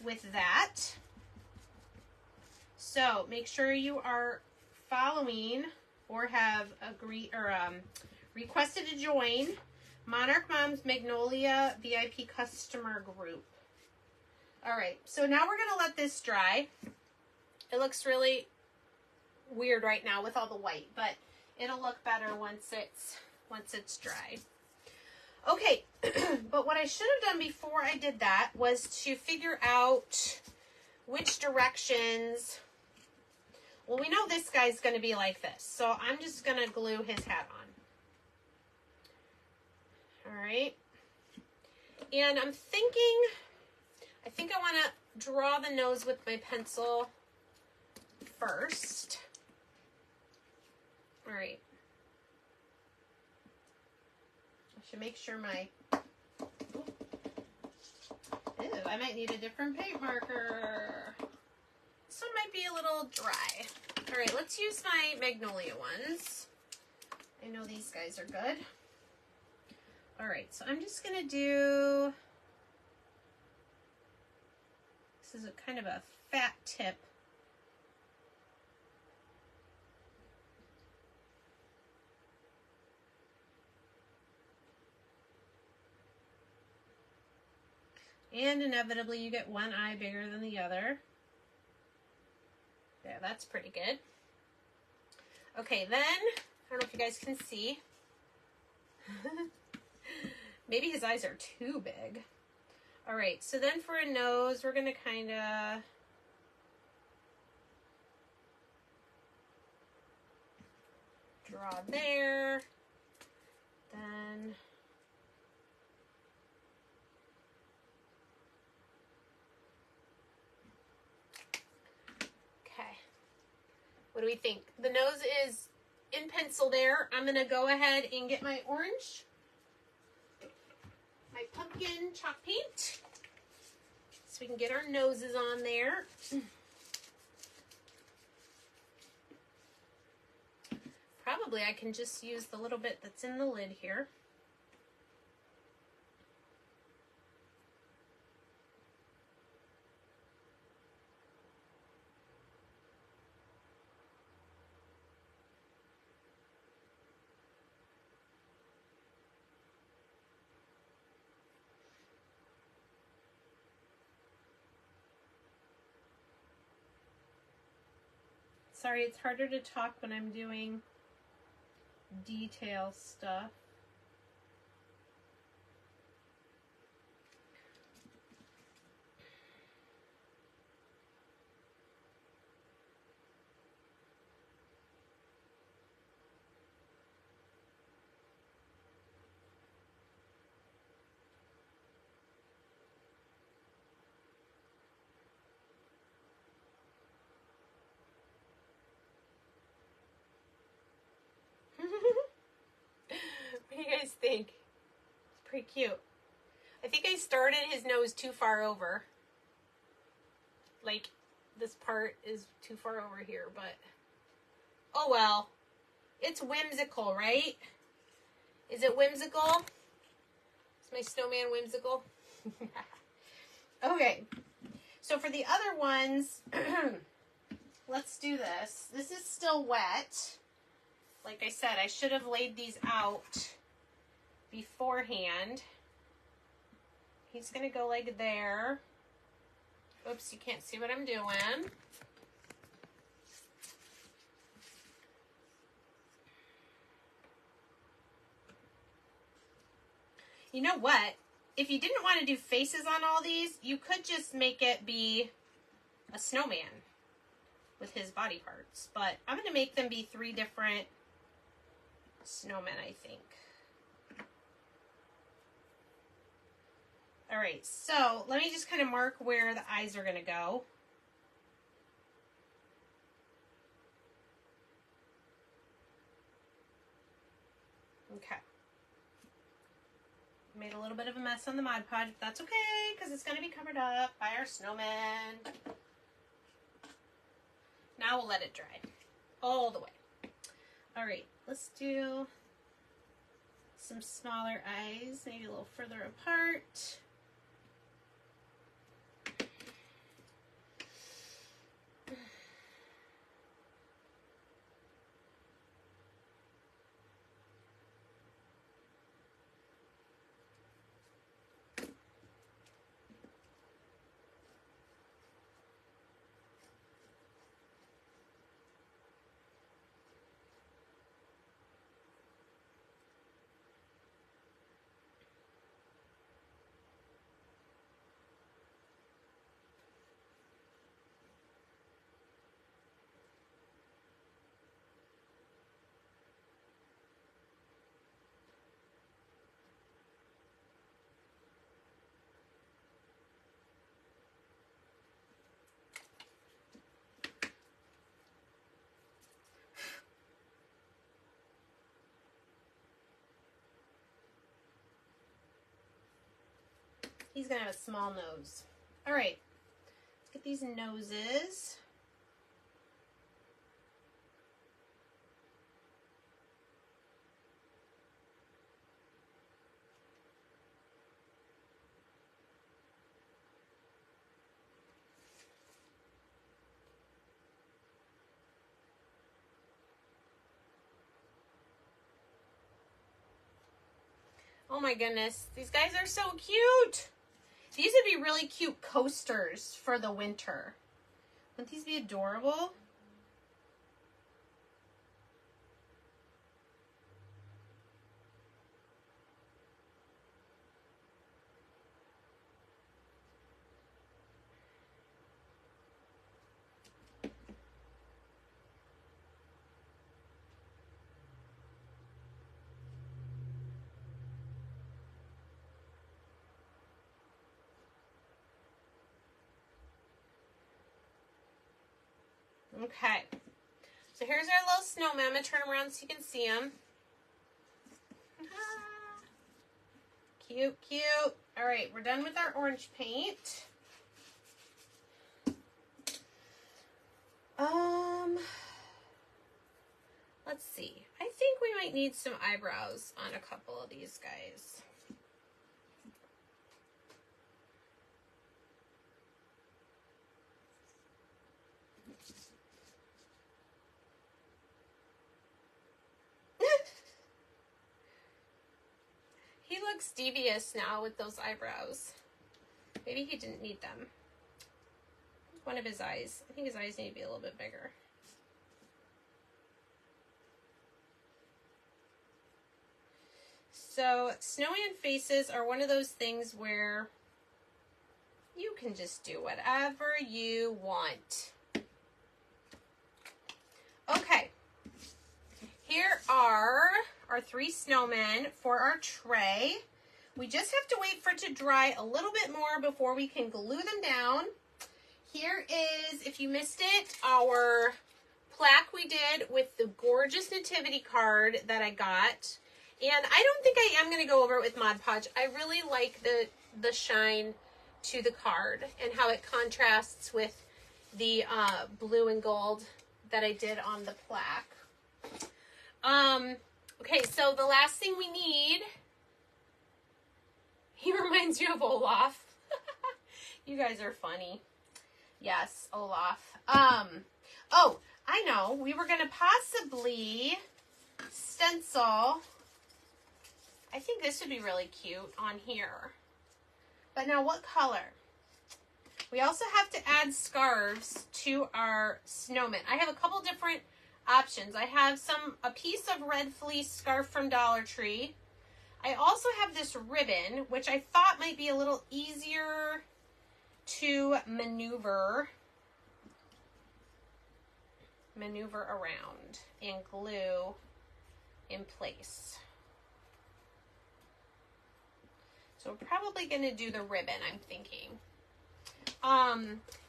with that. So make sure you are following or have agreed or requested to join Monarch Mom's Magnolia VIP customer group. All right, so now we're going to let this dry. It looks really weird right now with all the white, but it'll look better once it's dry. Okay, but what I should have done before I did that was to figure out which directions. Well, we know this guy's going to be like this, so I'm just going to glue his hat on. All right. And I'm thinking, I think I want to draw the nose with my pencil first. All right. I should make sure my, ew, I might need a different paint marker. This one might be a little dry. All right, let's use my Magnolia ones. I know these guys are good. All right, so I'm just gonna do, this is a kind of a fat tip. And inevitably you get one eye bigger than the other. Yeah, that's pretty good. Okay, then, I don't know if you guys can see. Maybe his eyes are too big. All right, so then for a nose, we're gonna kind of draw there. Then what do we think? The nose is in pencil there. I'm going to go ahead and get my orange, my pumpkin chalk paint, so we can get our noses on there. Probably I can just use the little bit that's in the lid here. Sorry, it's harder to talk when I'm doing detail stuff. What do you guys think? It's pretty cute. I think I started his nose too far over. Like, this part is too far over here, but oh well. It's whimsical, right? Is it whimsical? Is my snowman whimsical? Okay. So for the other ones, let's do this. This is still wet. Like I said, I should have laid these out beforehand. He's going to go like there. Oops, you can't see what I'm doing. You know what? If you didn't want to do faces on all these, you could just make it be a snowman with his body parts. But I'm going to make them be 3 different snowmen, I think. All right, so let me just kind of mark where the eyes are going to go. Okay. Made a little bit of a mess on the Mod Podge, but that's okay, because it's going to be covered up by our snowman. Now we'll let it dry all the way. All right, let's do some smaller eyes, maybe a little further apart. He's gonna have a small nose. All right, let's get these noses. Oh my goodness, these guys are so cute. These would be really cute coasters for the winter. Wouldn't these be adorable? Okay, so here's our little snowman. I'm going to turn him around so you can see him. Cute, cute. All right, we're done with our orange paint. Let's see. I think we might need some eyebrows on a couple of these guys. He looks devious now with those eyebrows. Maybe he didn't need them. One of his eyes. I think his eyes need to be a little bit bigger. So, snowman faces are one of those things where you can just do whatever you want. Okay. Here are our 3 snowmen for our tray. We just have to wait for it to dry a little bit more before we can glue them down. Here is, if you missed it, our plaque we did with the gorgeous nativity card that I got. And I don't think I am going to go over it with Mod Podge. I really like the shine to the card and how it contrasts with the blue and gold that I did on the plaque. Okay, so the last thing we need, he reminds you of Olaf. You guys are funny. Yes, Olaf. Oh, I know. We were going to possibly stencil. I think this would be really cute on here. But now what color? We also have to add scarves to our snowman. I have a couple different options. I have a piece of red fleece scarf from Dollar Tree. I also have this ribbon, which I thought might be a little easier to maneuver around and glue in place. So we're probably going to do the ribbon, I'm thinking.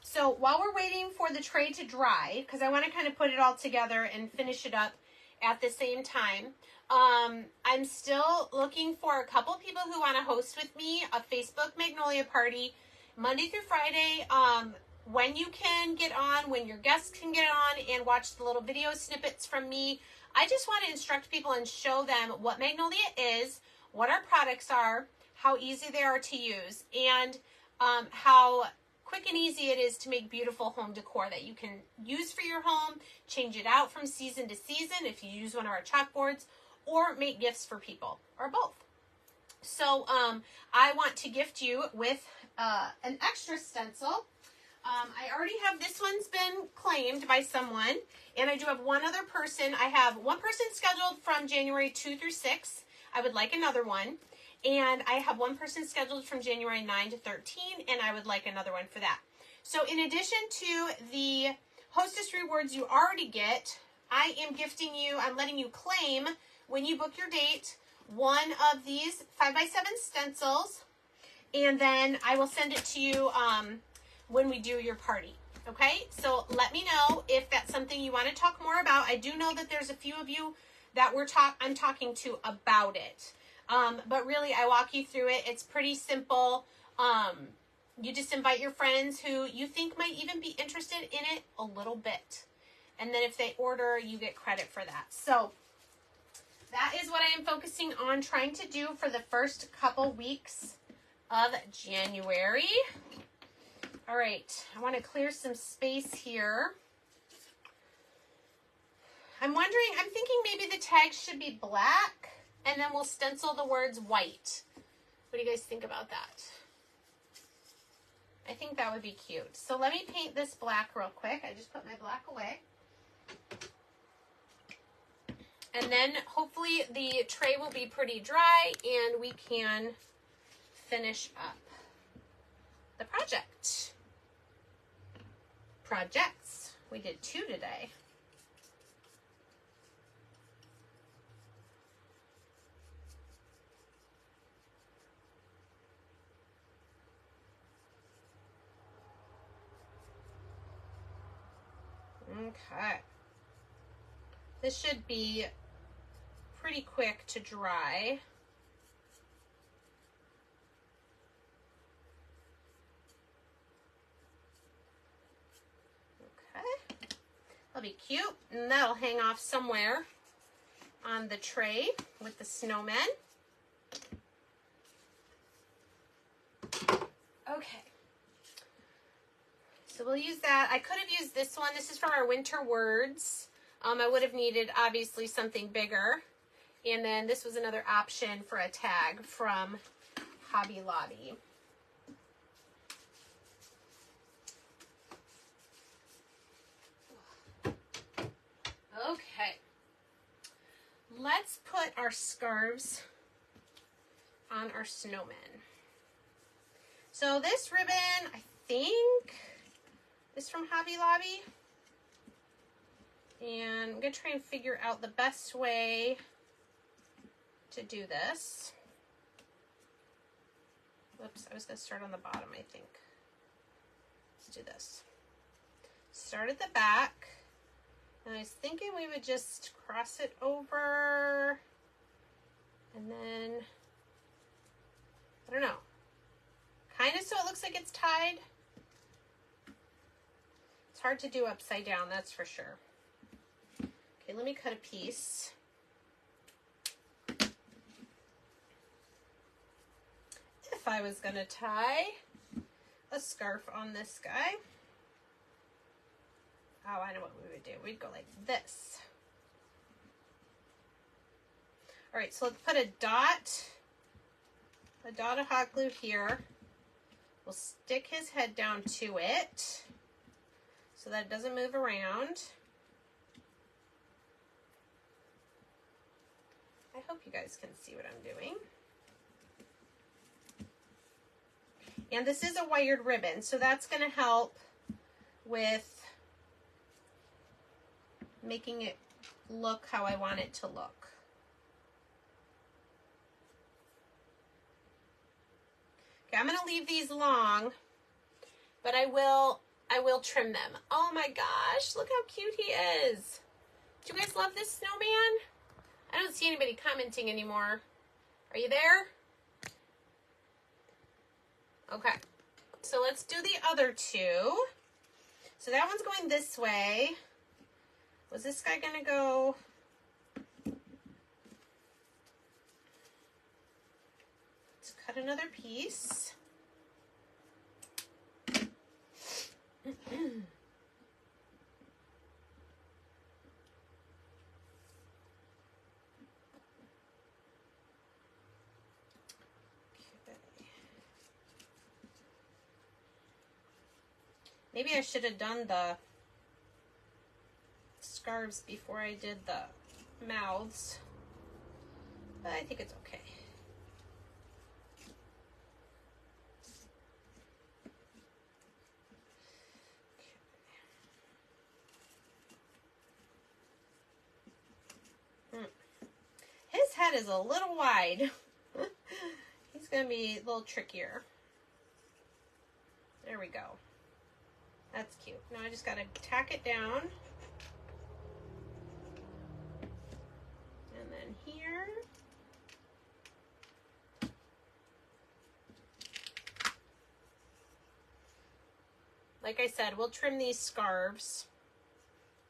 So while we're waiting for the tray to dry, because I want to kind of put it all together and finish it up at the same time, I'm still looking for a couple people who want to host with me a Facebook Magnolia party Monday through Friday, when you can get on, when your guests can get on and watch the little video snippets from me. I just want to instruct people and show them what Magnolia is, what our products are, how easy they are to use, and how quick and easy it is to make beautiful home decor that you can use for your home, change it out from season to season if you use one of our chalkboards, or make gifts for people, or both. So I want to gift you with an extra stencil. I already have, this one's been claimed by someone, and I do have one other person. I have one person scheduled from January 2 through 6. I would like another one. And I have one person scheduled from January 9 to 13, and I would like another one for that. So in addition to the hostess rewards you already get, I am gifting you, I'm letting you claim, when you book your date, one of these 5x7 stencils, and then I will send it to you when we do your party. Okay, so let me know if that's something you want to talk more about. I do know that there's a few of you that I'm talking to about it. But really, I walk you through it. It's pretty simple. You just invite your friends who you think might even be interested in it a little bit. And then if they order, you get credit for that. So that is what I am focusing on trying to do for the first couple weeks of January. All right, I want to clear some space here. I'm thinking maybe the tags should be black, and then we'll stencil the words white. What do you guys think about that? I think that would be cute. So let me paint this black real quick. I just put my black away. And then hopefully the tray will be pretty dry and we can finish up the project. Projects. We did 2 today. Okay. This should be pretty quick to dry. Okay. That'll be cute. And that'll hang off somewhere on the tray with the snowmen. Okay. So we'll use that. I could have used this one. This is from our winter words. I would have needed, obviously, something bigger. And then this was another option for a tag from Hobby Lobby. Okay. Let's put our scarves on our snowmen. So this ribbon, I think, is from Hobby Lobby. And I'm going to try and figure out the best way to do this. Whoops, I was going to start on the bottom, I think. Let's do this. Start at the back. And I was thinking we would just cross it over. And then, I don't know. Kind of so it looks like it's tied. It's hard to do upside down, that's for sure. Okay, let me cut a piece. If I was going to tie a scarf on this guy, oh, I know what we would do. We'd go like this. All right, so let's put a dot of hot glue here. We'll stick his head down to it so that it doesn't move around. I hope you guys can see what I'm doing. And this is a wired ribbon, so that's going to help with making it look how I want it to look. Okay, I'm going to leave these long, but I will trim them. Oh my gosh, look how cute he is. Do you guys love this snowman? I don't see anybody commenting anymore. Are you there? Okay, so let's do the other two. So that one's going this way. Was this guy gonna go? Let's cut another piece. Maybe I should have done the scarves before I did the mouths, but I think it's okay. His head is a little wide. He's going to be a little trickier. There we go. That's cute. Now I just got to tack it down. And then here. like I said, we'll trim these scarves.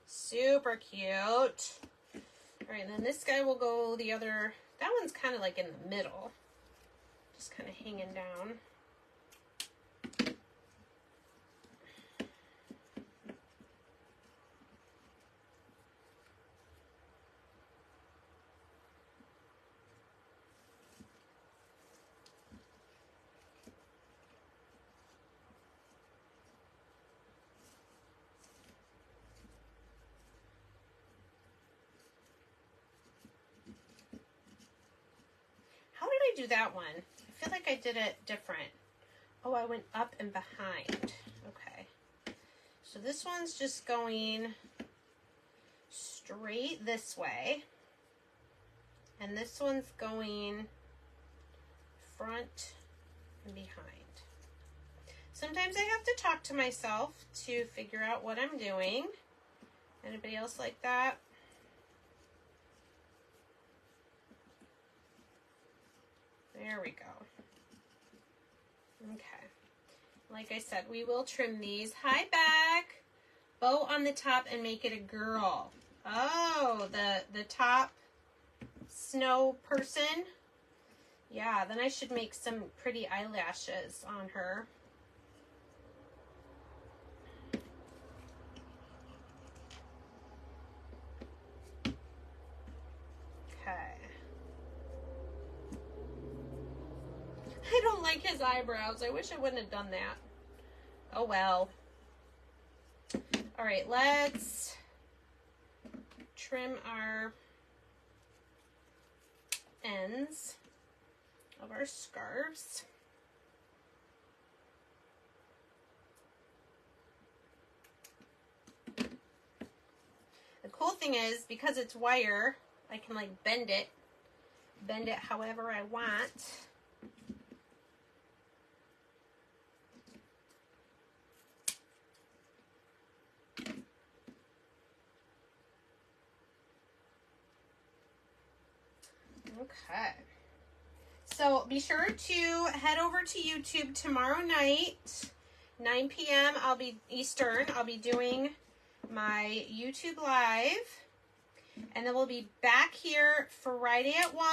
Super cute. All right, and then this guy will go the other, that one's kind of like in the middle. Just kind of hanging down. How did I do that one? I feel like I did it different. Oh, I went up and behind. Okay. So this one's just going straight this way. And this one's going front and behind. Sometimes I have to talk to myself to figure out what I'm doing. Anybody else like that? There we go. Okay. Like I said, we will trim these. Hi, back. Bow on the top and make it a girl. Oh, the top snow person. Yeah, then I should make some pretty eyelashes on her. Okay. I don't like his eyebrows. I wish I wouldn't have done that. Oh well. All right, let's trim our ends of our scarves. The cool thing is, because it's wire, I can like bend it however I want. Okay. So be sure to head over to YouTube tomorrow night, 9 p.m. Eastern. I'll be doing my YouTube live. And then we'll be back here Friday at 1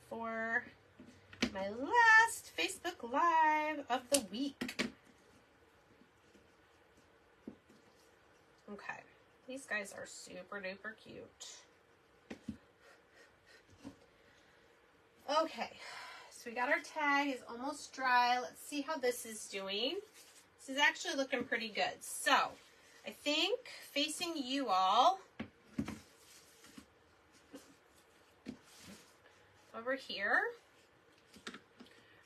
for my last Facebook Live of the week. Okay. These guys are super duper cute. Okay, so we got our tag. It's almost dry. Let's see how this is doing. This is actually looking pretty good. So, I think facing you all over here,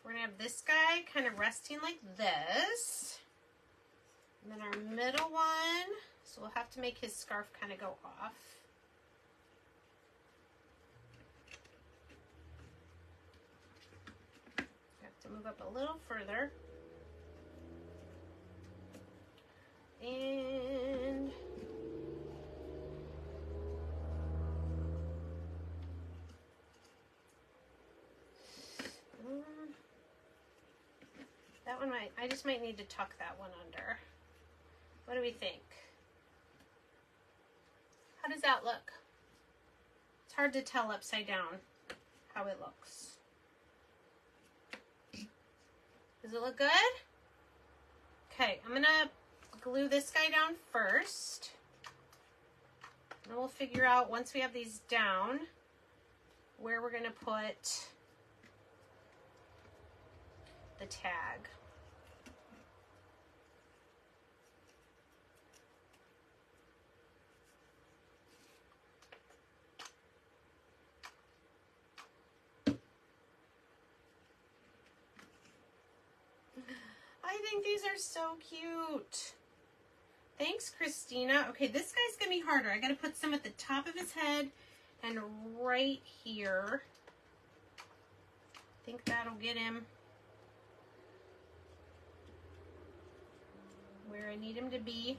we're going to have this guy kind of resting like this. And then our middle one, so we'll have to make his scarf kind of go off. To move up a little further. And that one I just might need to tuck that one under. What do we think? How does that look? It's hard to tell upside down how it looks. Does it look good? Okay, I'm gonna glue this guy down first. And we'll figure out, once we have these down, where we're gonna put the tag. I think these are so cute. Thanks, Christina. Okay, this guy's gonna be harder. I gotta put some at the top of his head and right here. I think that'll get him where I need him to be.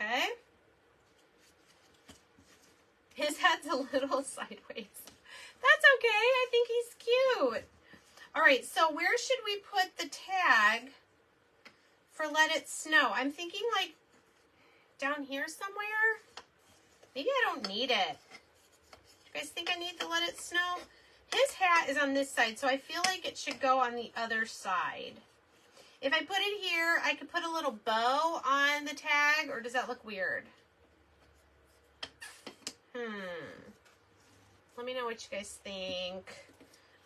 Okay. His head's a little sideways. That's okay. I think he's cute. All right, so where should we put the tag for Let It Snow? I'm thinking like down here somewhere. Maybe I don't need it. You guys think I need the Let It Snow? His hat is on this side, so I feel like it should go on the other side. If I put it here, I could put a little bow on the tag, or does that look weird? Let me know what you guys think.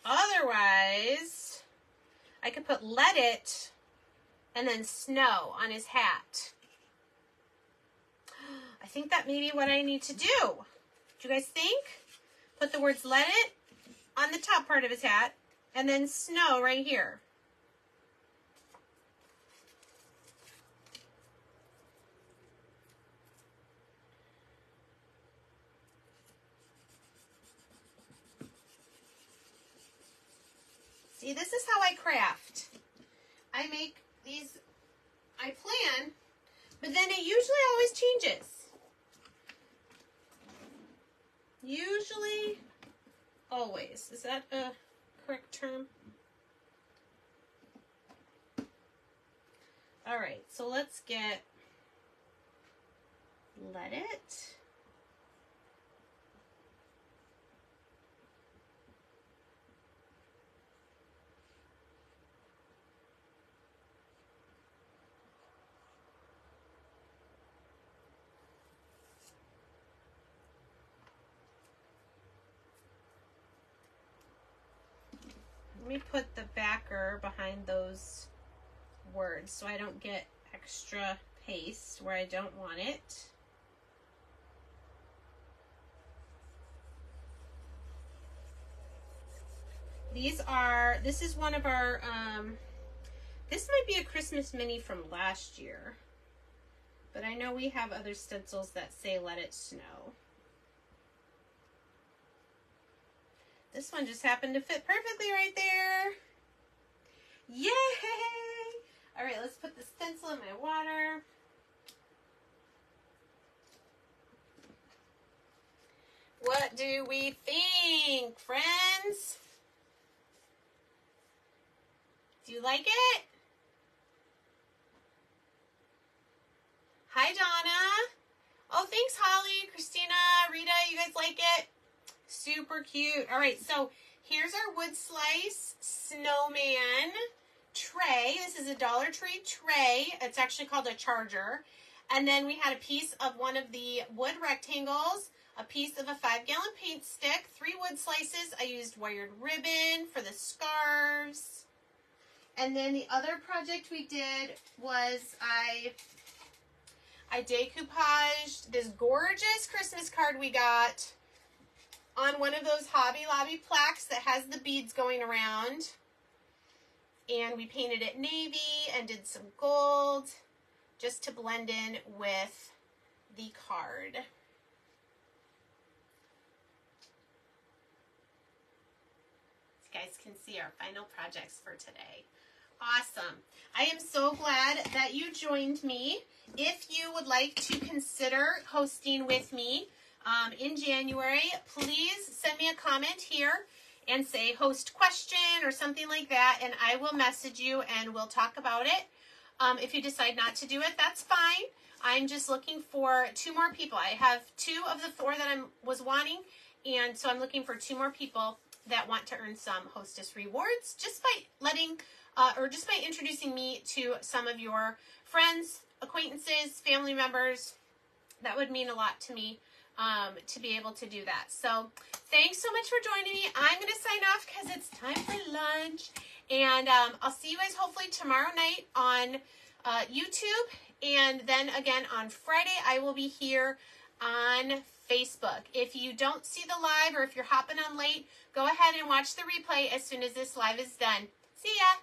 Otherwise, I could put Let It and then Snow on his hat. I think that may be what I need to do. Do you guys think? Put the words Let It on the top part of his hat and then Snow right here. See, this is how I craft. I make these, I plan, but then it usually always changes. Usually, always. Is that a correct term? All right, so let's get Let It. Let me put the backer behind those words so I don't get extra paste where I don't want it. This is one of our, this might be a Christmas mini from last year, but I know we have other stencils that say Let It Snow. This one just happened to fit perfectly right there. Yay! All right, let's put the stencil in my water. What do we think, friends? Do you like it? Hi, Donna. Oh, thanks, Holly, Christina, Rita. You guys like it? Super cute. All right, so here's our wood slice snowman tray. This is a Dollar Tree tray. It's actually called a charger. And then we had a piece of one of the wood rectangles, a piece of a 5-gallon paint stick, 3 wood slices. I used wired ribbon for the scarves. And then the other project we did was I decoupaged this gorgeous Christmas card we got on one of those Hobby Lobby plaques that has the beads going around. And we painted it navy and did some gold just to blend in with the card. You guys can see our final projects for today. Awesome. I am so glad that you joined me. If you would like to consider hosting with me in January, please send me a comment here and say host question or something like that, and I will message you and we'll talk about it. If you decide not to do it, that's fine. I'm just looking for 2 more people. I have 2 of the 4 that I was wanting, and so I'm looking for 2 more people that want to earn some hostess rewards just by letting or just by introducing me to some of your friends, acquaintances, family members. That would mean a lot to me to be able to do that. So thanks so much for joining me. I'm going to sign off because it's time for lunch. And I'll see you guys hopefully tomorrow night on YouTube. And then again on Friday, I will be here on Facebook. If you don't see the live or if you're hopping on late, go ahead and watch the replay as soon as this live is done. See ya!